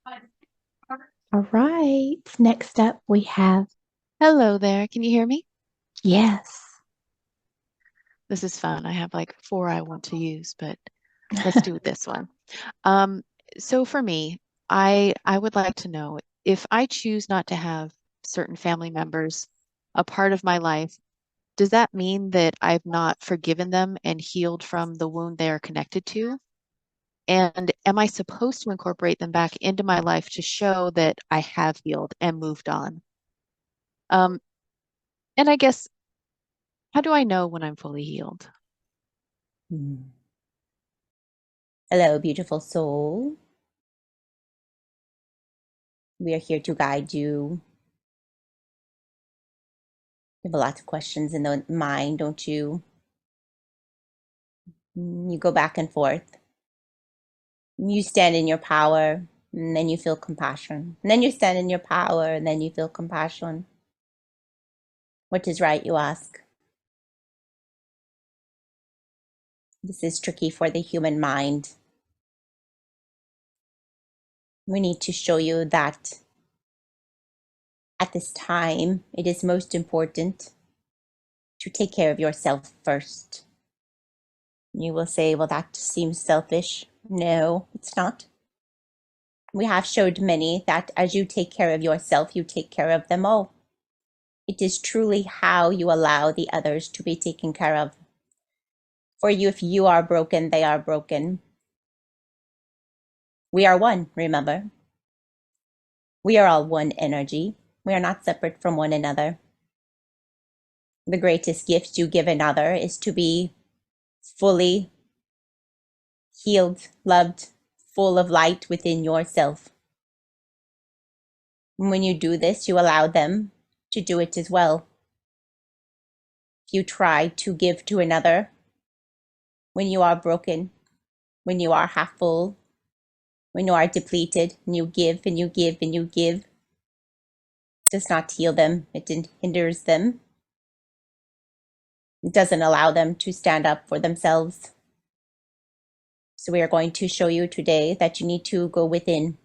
All right. Next up, we have Hello there. Can you hear me? yes. This is fun. I have like four I want to use, but let's do this one. Um, so for me, I would like to know if I choose not to have certain family members a part of my life, does that mean that I've not forgiven them and healed from the wound they are connected to? And am I supposed to incorporate them back into my life to show that I have healed and moved on? Um, and I guess, how do I know when I'm fully healed? Hmm. Hello, beautiful soul. We are here to guide you. You have a lot of questions in the mind, don't you? You go back and forth. You stand in your power, and then you feel compassion. And then you stand in your power, and then you feel compassion. What is right, you ask? This is tricky for the human mind. We need to show you that at this time, it is most important to take care of yourself first. You will say, well, that seems selfish. No, it's not. We have showed many that as you take care of yourself, you take care of them all. It is truly how you allow the others to be taken care of. For you, if you are broken, they are broken. We are one, remember? We are all one energy. We are not separate from one another. The greatest gift you give another is to be fully healed, loved, full of light within yourself. When you do this, you allow them to do it as well. If you try to give to another when you are broken, when you are half full, when you are depleted, and you give and you give and you give, it does not heal them. It hinders them. It doesn't allow them to stand up for themselves. So we are going to show you today that you need to go within,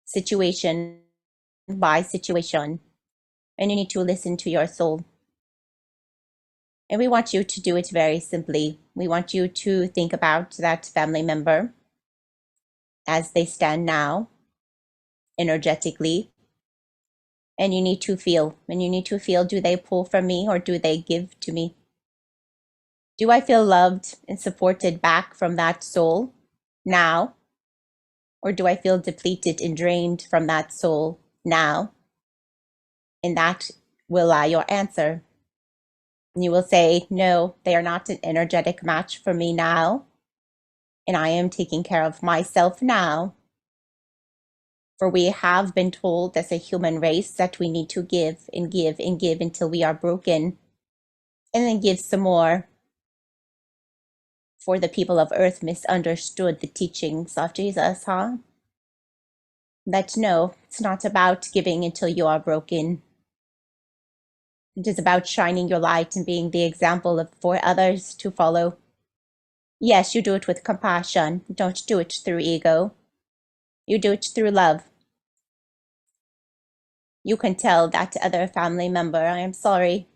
situation by situation, and you need to listen to your soul. And we want you to do it very simply. We want you to think about that family member as they stand now, energetically. And you need to feel, do they pull from me or do they give to me? Do I feel loved and supported back from that soul now? Or do I feel depleted and drained from that soul now? And that will lie your answer. And you will say, no, they are not an energetic match for me now. And I am taking care of myself now. For we have been told as a human race that we need to give and give and give until we are broken, and then give some more. For the people of earth misunderstood the teachings of Jesus, huh? That no, it's not about giving until you are broken. It is about shining your light and being the example for others to follow. Yes, you do it with compassion. Don't do it through ego. You do it through love. You can tell that other family member, I am sorry.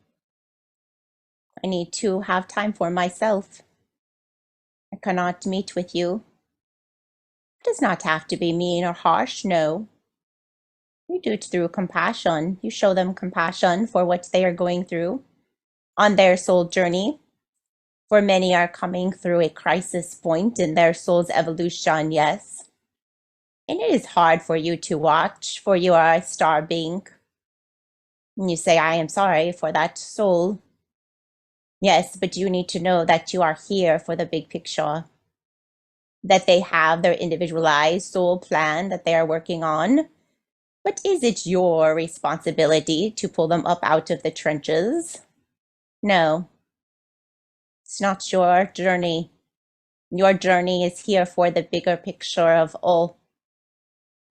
I need to have time for myself. I cannot meet with you. It does not have to be mean or harsh, no. You do it through compassion. You show them compassion for what they are going through on their soul journey. For many are coming through a crisis point in their soul's evolution, yes. And it is hard for you to watch, for you are a star being. And you say, I am sorry for that soul. Yes, but you need to know that you are here for the big picture, that they have their individualized soul plan that they are working on. But is it your responsibility to pull them up out of the trenches? No, it's not your journey. Your journey is here for the bigger picture of all.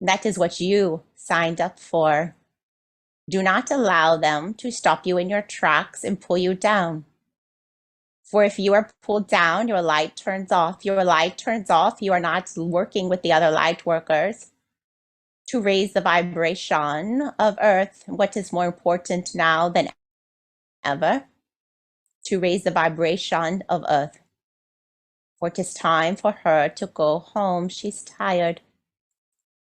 That is what you signed up for. Do not allow them to stop you in your tracks and pull you down. For if you are pulled down, your light turns off. Your light turns off. You are not working with the other light workers to raise the vibration of Earth. What is more important now than ever? To raise the vibration of Earth. For it is time for her to go home. She's tired.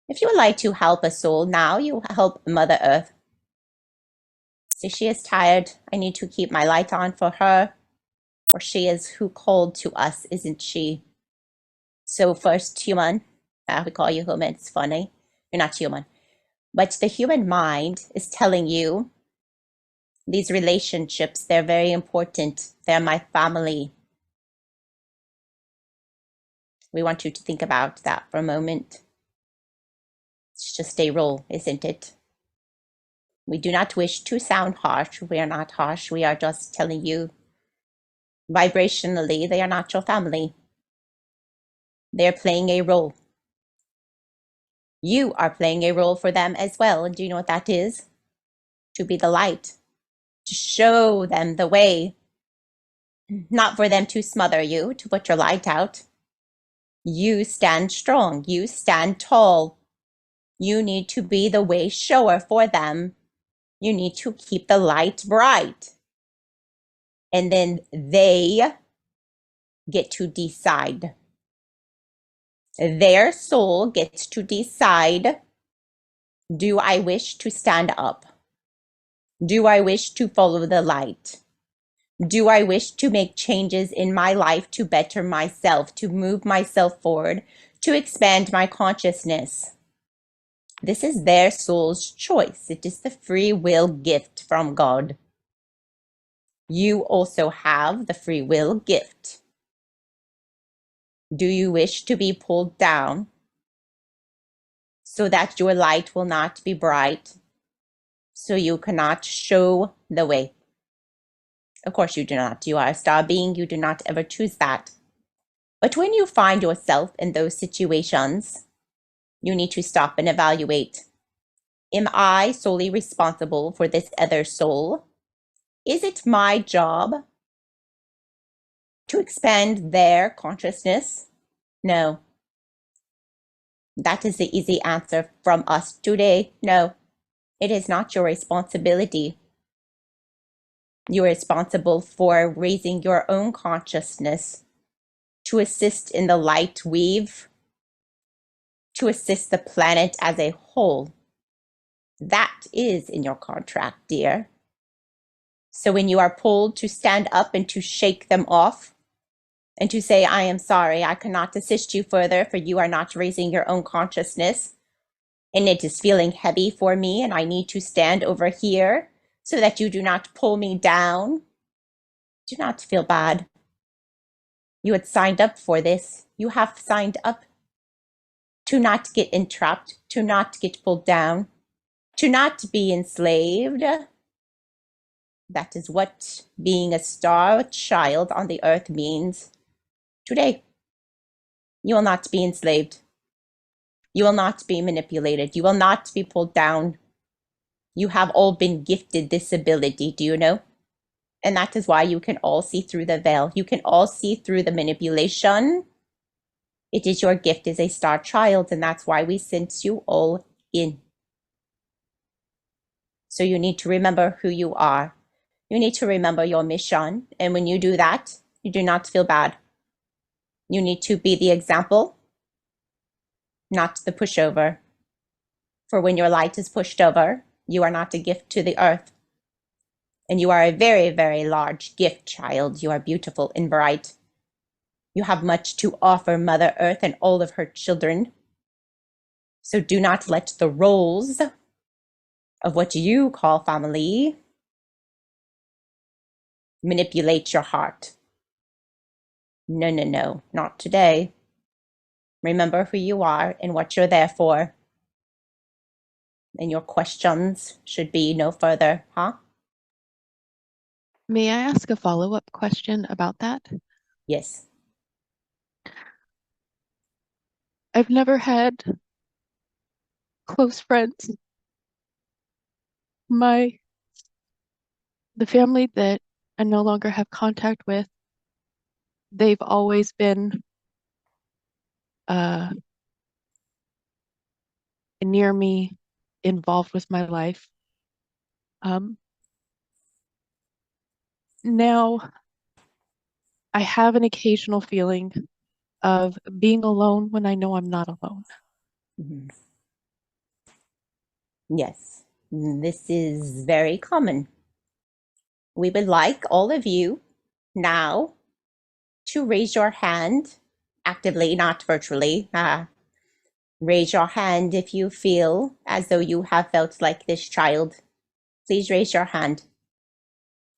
If you would like to help a soul now, you help Mother Earth. So she is tired. I need to keep my light on for her. For she is who called to us, isn't she? So first human, we call you human, it's funny. You're not human. But the human mind is telling you these relationships, they're very important. They're my family. We want you to think about that for a moment. It's just a role, isn't it? We do not wish to sound harsh. We are not harsh. We are just telling you vibrationally, they are not your family. They're playing a role. You are playing a role for them as well. And do you know what that is? To be the light, to show them the way, not for them to smother you, to put your light out. You stand strong. You stand tall. You need to be the way shower for them. You need to keep the light bright. And then they get to decide. Their soul gets to decide, do I wish to stand up? Do I wish to follow the light? Do I wish to make changes in my life to better myself, to move myself forward, to expand my consciousness? This is their soul's choice. It is the free will gift from God. You also have the free will gift. Do you wish to be pulled down so that your light will not be bright, so you cannot show the way? Of course you do not. You are a star being. You do not ever choose that. But when you find yourself in those situations, you need to stop and evaluate. Am I solely responsible for this other soul? Is it my job to expand their consciousness? No. That is the easy answer from us today. No, it is not your responsibility. You're responsible for raising your own consciousness to assist in the light weave, to assist the planet as a whole. That is in your contract, dear. So when you are pulled to stand up and to shake them off and to say, I am sorry, I cannot assist you further, for you are not raising your own consciousness, and it is feeling heavy for me, and I need to stand over here so that you do not pull me down. Do not feel bad. You had signed up for this. You have signed up to not get entrapped, to not get pulled down, to not be enslaved. That is what being a star child on the earth means. Today, you will not be enslaved. You will not be manipulated. You will not be pulled down. You have all been gifted this ability, do you know? And that is why you can all see through the veil. You can all see through the manipulation. It is your gift as a star child, and that's why we sent you all in. So you need to remember who you are. You need to remember your mission. And when you do that, you do not feel bad. You need to be the example, not the pushover. For when your light is pushed over, you are not a gift to the earth. And you are a very, very large gift, child. You are beautiful and bright. You have much to offer Mother Earth and all of her children. So do not let the roles of what you call family manipulate your heart. No, no, no, not today. Remember who you are and what you're there for. And your questions should be no further, huh? May I ask a follow-up question about that? Yes. I've never had close friends. The family that I no longer have contact with they've always been near me, involved with my life. Now, I have an occasional feeling of being alone when I know I'm not alone. Mhm. Yes, this is very common. We would like all of you now to raise your hand actively, not virtually. Raise your hand if you feel as though you have felt like this child. Please raise your hand.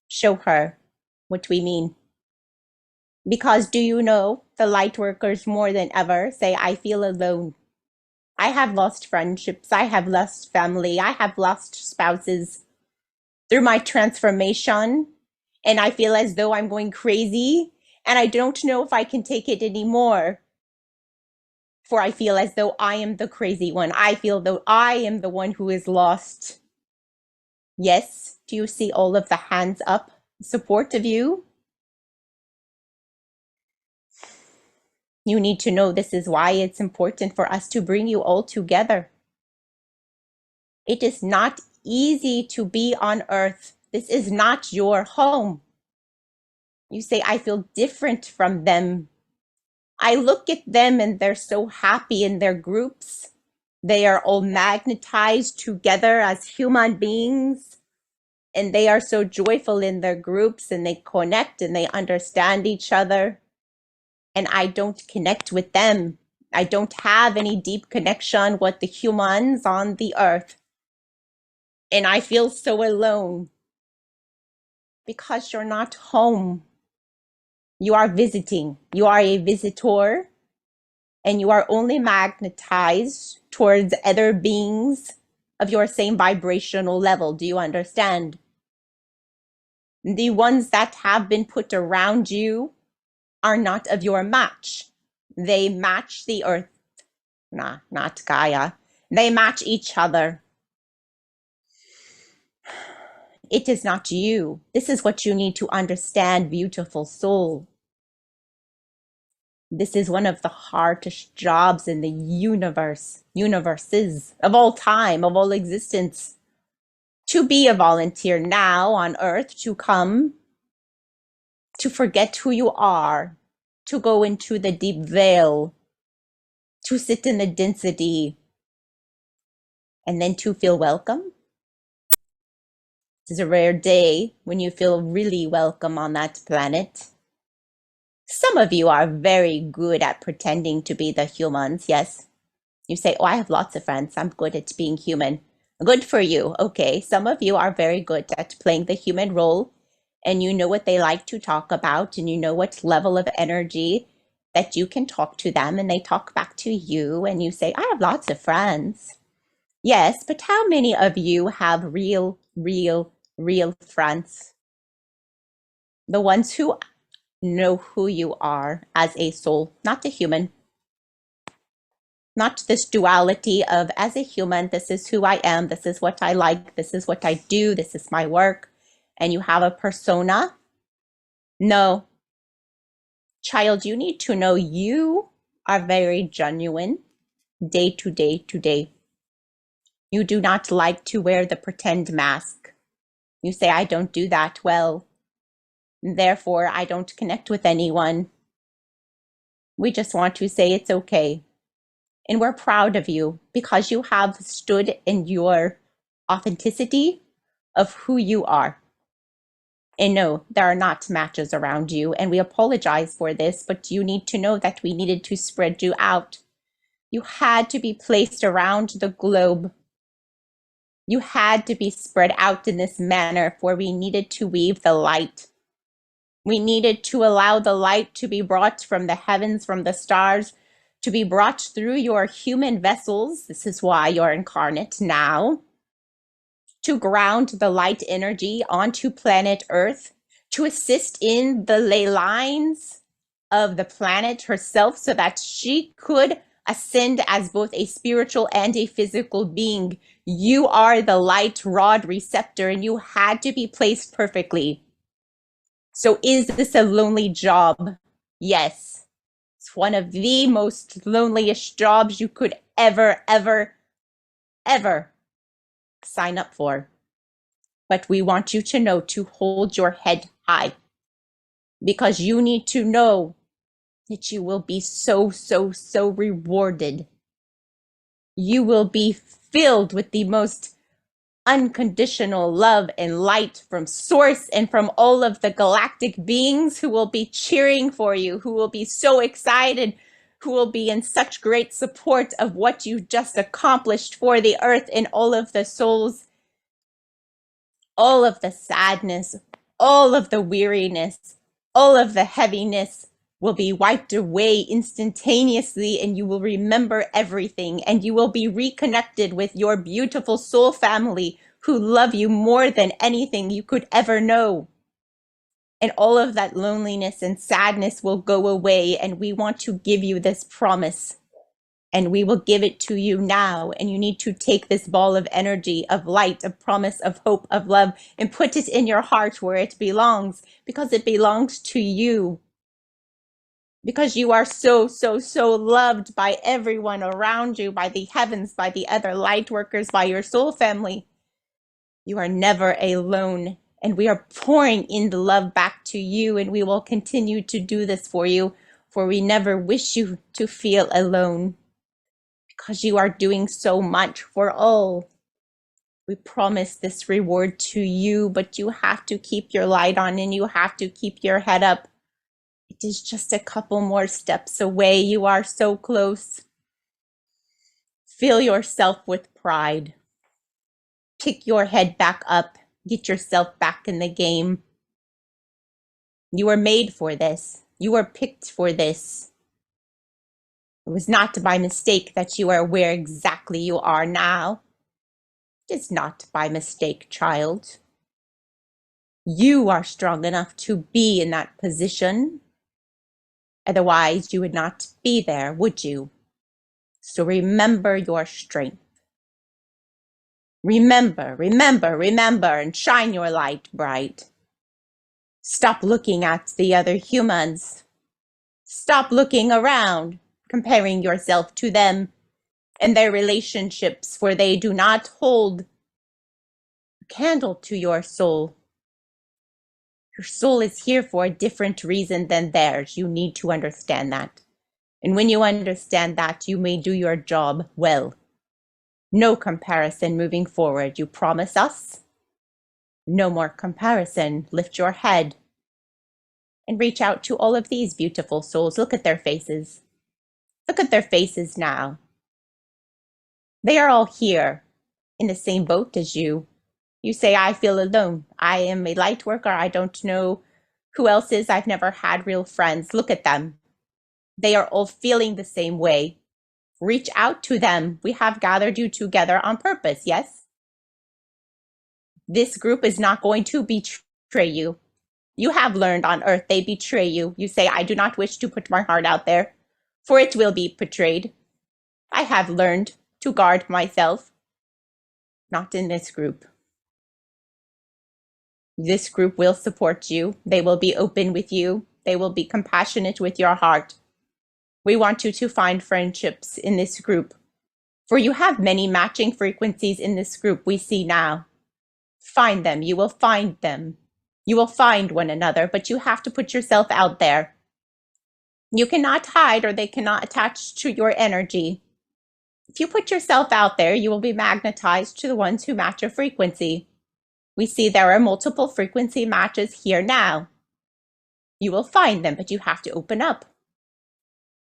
Show her what we mean. Because do you know, the light workers more than ever say, I feel alone. I have lost friendships. I have lost family. I have lost spouses through my transformation. And I feel as though I'm going crazy. And I don't know if I can take it anymore. For I feel as though I am the crazy one. I feel though I am the one who is lost. Yes, do you see all of the hands up, support of you? You need to know this is why it's important for us to bring you all together. It is not easy to be on earth. This is not your home. You say, I feel different from them. I look at them and they're so happy in their groups. They are all magnetized together as human beings. And they are so joyful in their groups and they connect and they understand each other. And I don't connect with them. I don't have any deep connection with the humans on the earth. And I feel so alone because you're not home. You are visiting. You are a visitor and you are only magnetized towards other beings of your same vibrational level. Do you understand? The ones that have been put around you are not of your match. They match the earth. Nah, not Gaia. They match each other. It is not you. This is what you need to understand, beautiful soul. This is one of the hardest jobs in the universes of all time, of all existence. To be a volunteer now on earth, to come, to forget who you are, to go into the deep veil, to sit in the density, and then to feel welcome. This is a rare day when you feel really welcome on that planet. Some of you are very good at pretending to be the humans, yes. You say, oh, I have lots of friends. I'm good at being human. Good for you. Okay, some of you are very good at playing the human role and you know what they like to talk about and you know what level of energy that you can talk to them and they talk back to you and you say, I have lots of friends. Yes, but how many of you have real friends? The ones who know who you are as a soul, not a human. Not this duality of as a human, this is who I am, this is what I like, this is what I do, this is my work, and you have a persona. No. Child, you need to know you are very genuine day to day to day. You do not like to wear the pretend mask. You say, I don't do that well. Therefore, I don't connect with anyone. We just want to say it's okay. And we're proud of you because you have stood in your authenticity of who you are. And no, there are not matches around you. And we apologize for this, but you need to know that we needed to spread you out. You had to be placed around the globe. You had to be spread out in this manner, for we needed to weave the light. We needed to allow the light to be brought from the heavens, from the stars, to be brought through your human vessels. This is why you're incarnate now. To ground the light energy onto planet Earth, to assist in the ley lines of the planet herself so that she could ascend as both a spiritual and a physical being. You are the light rod receptor and you had to be placed perfectly. So is this a lonely job? Yes, it's one of the most loneliest jobs you could ever sign up for. But we want you to know to hold your head high, because you need to know that you will be so rewarded. You will be filled with the most unconditional love and light from Source and from all of the galactic beings who will be cheering for you, who will be so excited, who will be in such great support of what you just accomplished for the earth, and all of the souls, all of the sadness, all of the weariness, all of the heaviness will be wiped away instantaneously, and you will remember everything, and you will be reconnected with your beautiful soul family who love you more than anything you could ever know. And all of that loneliness and sadness will go away, and we want to give you this promise. And we will give it to you now. And you need to take this ball of energy, of light, of promise, of hope, of love, and put it in your heart where it belongs, because it belongs to you. Because you are so loved by everyone around you, by the heavens, by the other light workers, by your soul family. You are never alone. And we are pouring in the love back to you. And we will continue to do this for you, for we never wish you to feel alone. Because you are doing so much for all. We promise this reward to you, but you have to keep your light on and you have to keep your head up. It is just a couple more steps away. You are so close. Fill yourself with pride. Pick your head back up. Get yourself back in the game. You were made for this. You were picked for this. It was not by mistake that you are where exactly you are now. It is not by mistake, child. You are strong enough to be in that position. Otherwise, you would not be there, would you? So remember your strength. Remember, and shine your light bright. Stop looking at the other humans. Stop looking around, comparing yourself to them and their relationships, for they do not hold a candle to your soul. Your soul is here for a different reason than theirs. You need to understand that. And when you understand that, you may do your job well. No comparison moving forward. You promise us? No more comparison. Lift your head and reach out to all of these beautiful souls. Look at their faces. Look at their faces now. They are all here in the same boat as you. You say, I feel alone. I am a light worker. I don't know who else is. I've never had real friends. Look at them. They are all feeling the same way. Reach out to them. We have gathered you together on purpose, yes? This group is not going to betray you. You have learned on Earth they betray you. You say, I do not wish to put my heart out there, for it will be betrayed. I have learned to guard myself. Not in this group. This group will support you. They will be open with you. They will be compassionate with your heart. We want you to find friendships in this group, for you have many matching frequencies in this group we see now. Find them. You will find them. You will find one another, but you have to put yourself out there. You cannot hide, or they cannot attach to your energy. If you put yourself out there, you will be magnetized to the ones who match your frequency. We see there are multiple frequency matches here now. You will find them, but you have to open up.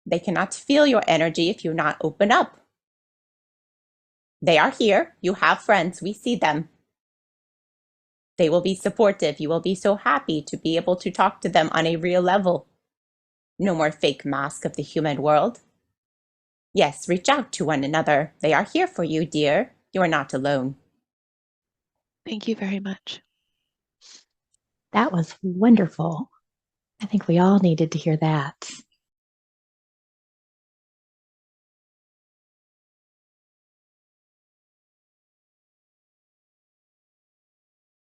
They cannot feel your energy if you not open up. They are here. You have friends. We see them. They will be supportive. You will be so happy to be able to talk to them on a real level. No more fake mask of the human world. Yes, reach out to one another. They are here for you, dear. You are not alone. Thank you very much. That was wonderful. I think we all needed to hear that.